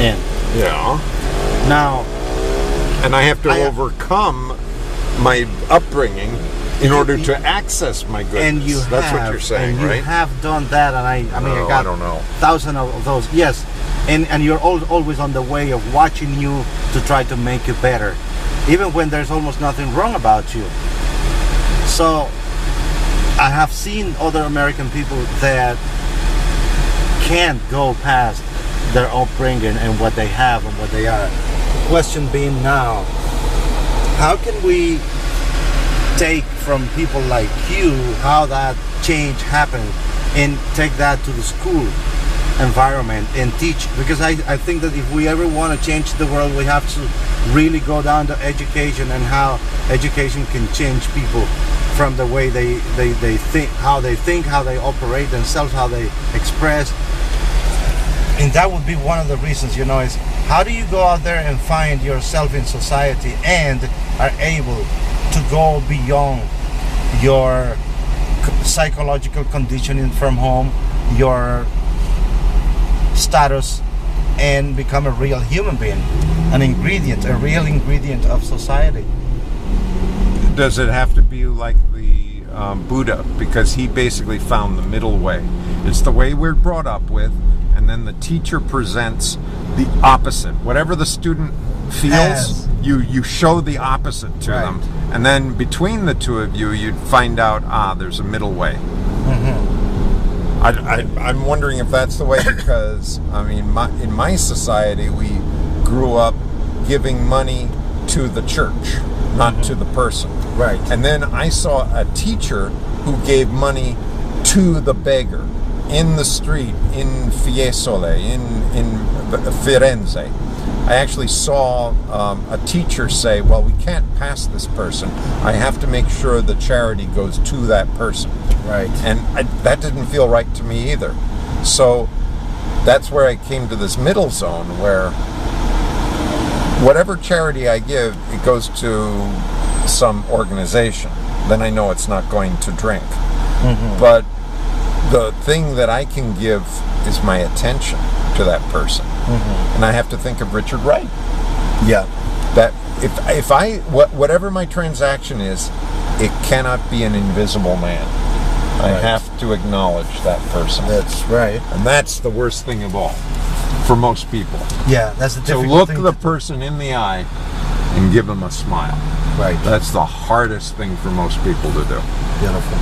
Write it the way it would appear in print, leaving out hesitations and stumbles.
in. Yeah. Now, and I have to overcome my upbringing in order to access my goodness. And you That's what you're saying, and right? You have done that, and I mean, I got don't know. thousands of those. Yes, and you're always on the way of watching you to try to make you better, even when there's almost nothing wrong about you. So, I have seen other American people that can't go past their upbringing and what they have and what they are. Question being now, how can we take from people like you how that change happened and take that to the school environment and teach? Because I think that if we ever want to change the world, we have to really go down to education and how education can change people from the way they think, how they operate themselves, how they express. And that would be one of the reasons, you know, is how do you go out there and find yourself in society and are able to go beyond your psychological conditioning from home, your status, and become a real human being, a real ingredient of society. Does it have to be like the Buddha? Because he basically found the middle way. It's the way we're brought up with, and then the teacher presents the opposite. Whatever the student feels, you show the opposite to them. And then between the two of you, you'd find out, there's a middle way. I'm wondering if that's the way, because, I mean, in my society, we grew up giving money to the church, not to the person. Right. And then I saw a teacher who gave money to the beggar in the street, in Fiesole, in Firenze. I actually saw a teacher say, well, we can't pass this person. I have to make sure the charity goes to that person. Right. And that didn't feel right to me either. So that's where I came to this middle zone where whatever charity I give, it goes to some organization. Then I know it's not going to drink. But the thing that I can give is my attention to that person. And I have to think of Richard Wright. Yeah. That if I whatever my transaction is, it cannot be an invisible man. I have to acknowledge that person. That's right. And that's the worst thing of all for most people. Yeah, that's the difficult to look thing the person in the eye and give them a smile. Right. That's the hardest thing for most people to do. Beautiful.